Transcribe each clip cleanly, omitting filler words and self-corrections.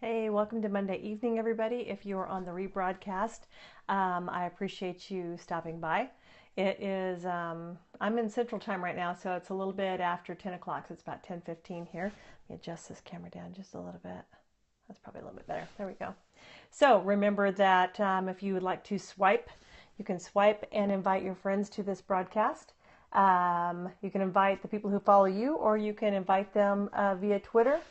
Hey, welcome to Monday evening, everybody. If you are on the rebroadcast, I appreciate you stopping by. It is, I'm in Central Time right now, so it's a little bit after 10 o'clock. So it's about 10:15 here. Let me adjust this camera down just a little bit. That's probably a little bit better. There we go. So remember that if you would like to swipe, you can swipe and invite your friends to this broadcast. You can invite the people who follow you, or you can invite them via Twitter.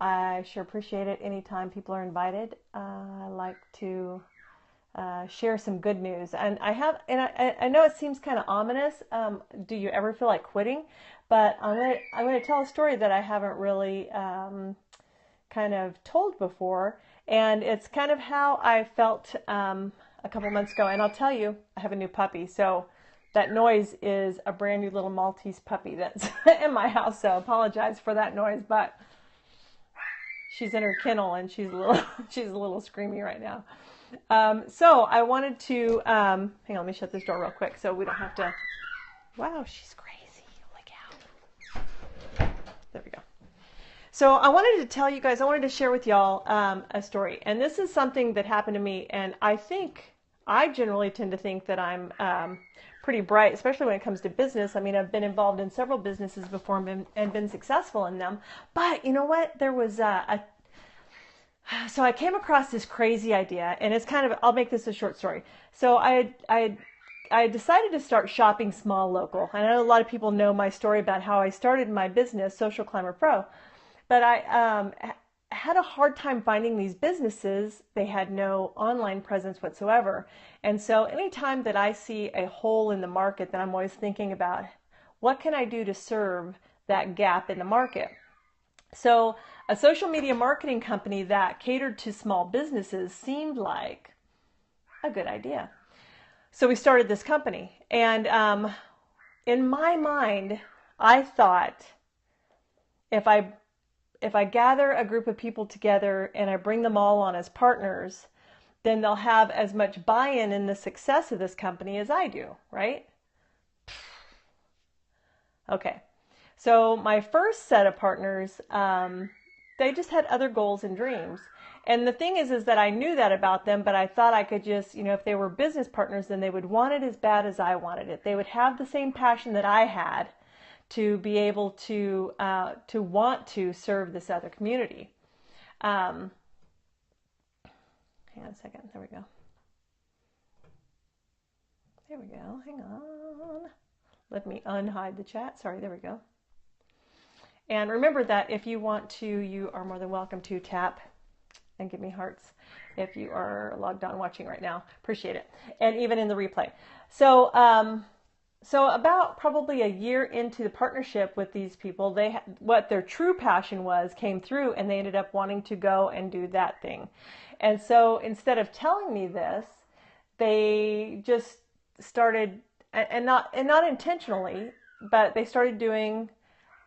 I sure appreciate it anytime people are invited. I like to share some good news, and I know it seems kind of ominous. Do you ever feel like quitting? But I'm gonna tell a story that I haven't really kind of told before, and it's kind of how I felt a couple months ago. And I'll tell you, I have a new puppy, so that noise is a brand new little Maltese puppy that's in my house. So I apologize for that noise, but she's in her kennel and she's a little she's a little screamy right now. So I wanted to hang on, let me shut this door real quick so we don't have to. Wow, she's crazy. Look out. There we go. So I wanted to tell you guys, I wanted to share with y'all a story. And this is something that happened to me, and I generally tend to think that I'm pretty bright, especially when it comes to business. I mean, I've been involved in several businesses before and been successful in them. But you know what? There was so I came across this crazy idea, and it's kind of, I'll make this a short story. So I decided to start shopping small local. I know a lot of people know my story about how I started my business, Social Climber Pro, but I had a hard time finding these businesses. They had no online presence whatsoever. And so anytime that I see a hole in the market, then I'm always thinking about what can I do to serve that gap in the market. So a social media marketing company that catered to small businesses seemed like a good idea. So we started this company. And in my mind, I thought if I gather a group of people together and I bring them all on as partners, then they'll have as much buy-in in the success of this company as I do, right? Okay. So my first set of partners, they just had other goals and dreams. And the thing is that I knew that about them, but I thought I could just, if they were business partners, then they would want it as bad as I wanted it. They would have the same passion that I had to be able to want to serve this other community. Hang on a second. There we go. There we go. Hang on. Let me unhide the chat. Sorry. There we go. And remember that if you want to, you are more than welcome to tap and give me hearts if you are logged on watching right now. Appreciate it. And even in the replay. So about probably a year into the partnership with these people, what their true passion was came through, and they ended up wanting to go and do that thing. And so instead of telling me this, they just started, and not intentionally, but they started doing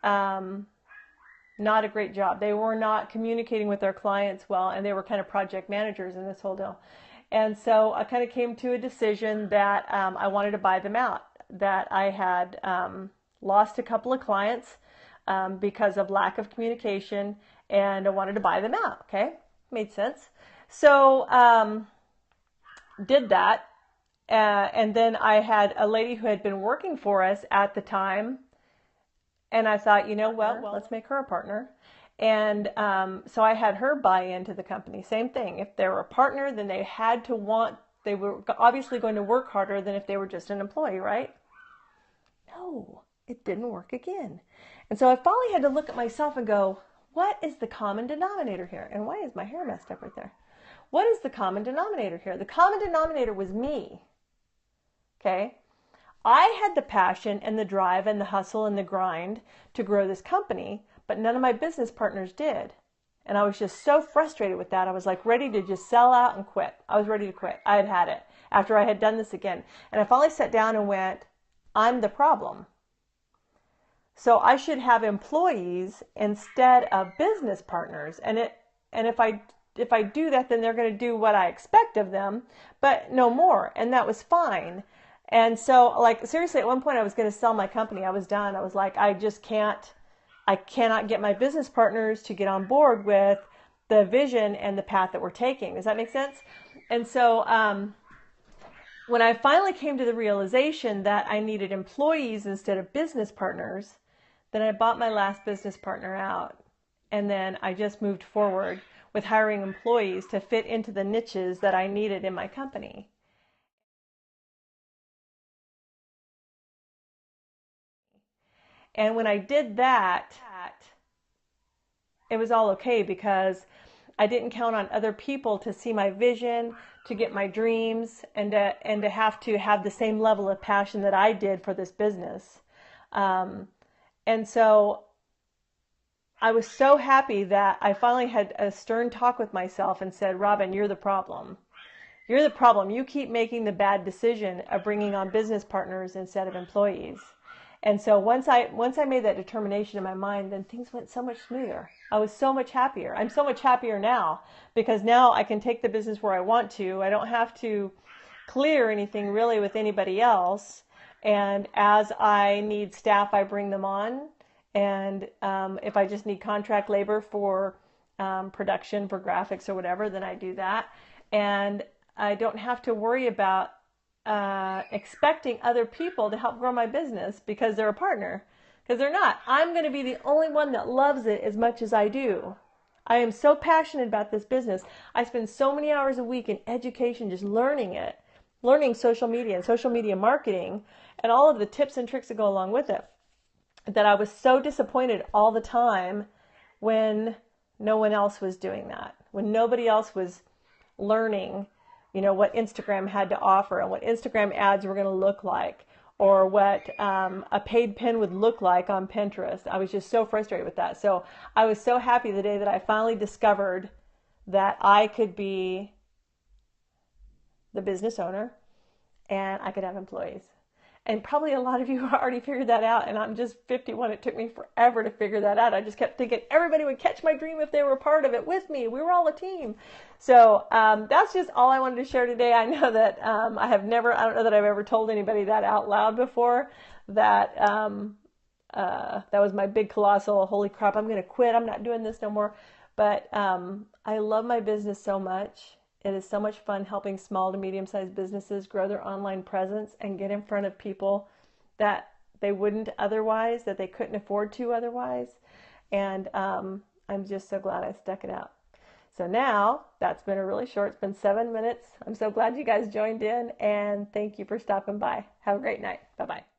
not a great job. They were not communicating with their clients well, and they were kind of project managers in this whole deal. And so I kind of came to a decision that I wanted to buy them out. That I had lost a couple of clients because of lack of communication, and I wanted to buy them out. Okay, made sense. So did that, and then I had a lady who had been working for us at the time, and I thought, well, let's make her a partner. And so I had her buy into the company. Same thing. If they were a partner, then they were obviously going to work harder than if they were just an employee, right? No, it didn't work again. And so I finally had to look at myself and go, what is the common denominator here? And why is my hair messed up right there? What is the common denominator here? The common denominator was me. Okay? I had the passion and the drive and the hustle and the grind to grow this company, but none of my business partners did. And I was just so frustrated with that. I was like ready to just sell out and quit. I was ready to quit. I had had it after I had done this again. And I finally sat down and went, I'm the problem. So I should have employees instead of business partners. And if I do that, then they're going to do what I expect of them, but no more. And that was fine. And so, like, seriously, at one point I was going to sell my company. I was done. I was like, I cannot get my business partners to get on board with the vision and the path that we're taking. Does that make sense? And so when I finally came to the realization that I needed employees instead of business partners, then I bought my last business partner out. And then I just moved forward with hiring employees to fit into the niches that I needed in my company. And when I did that, it was all okay because I didn't count on other people to see my vision, to get my dreams, and to have the same level of passion that I did for this business. And so I was so happy that I finally had a stern talk with myself and said, Robin, you're the problem. You're the problem. You keep making the bad decision of bringing on business partners instead of employees. And so once I made that determination in my mind, then things went so much smoother. I was so much happier. I'm so much happier now because now I can take the business where I want to. I don't have to clear anything really with anybody else. And as I need staff, I bring them on. And if I just need contract labor for production, for graphics or whatever, then I do that. And I don't have to worry about expecting other people to help grow my business because they're a partner, because they're not. I'm going to be the only one that loves it as much as I do. I am so passionate about this business. I spend so many hours a week in education just learning it, learning social media and social media marketing and all of the tips and tricks that go along with it, that I was so disappointed all the time when no one else was doing that, when nobody else was learning what Instagram had to offer and what Instagram ads were going to look like, or what a paid pin would look like on Pinterest. I was just so frustrated with that. So I was so happy the day that I finally discovered that I could be the business owner and I could have employees. And probably a lot of you already figured that out, and I'm just 51. It took me forever to figure that out. I just kept thinking everybody would catch my dream if they were a part of it with me. We were all a team. So that's just all I wanted to share today. I know that I don't know that I've ever told anybody that out loud before, that that was my big colossal, holy crap, I'm going to quit. I'm not doing this no more. But I love my business so much. It is so much fun helping small to medium-sized businesses grow their online presence and get in front of people that they wouldn't otherwise, that they couldn't afford to otherwise. And I'm just so glad I stuck it out. So now, that's been a really short, it's been 7 minutes. I'm so glad you guys joined in, and thank you for stopping by. Have a great night. Bye-bye.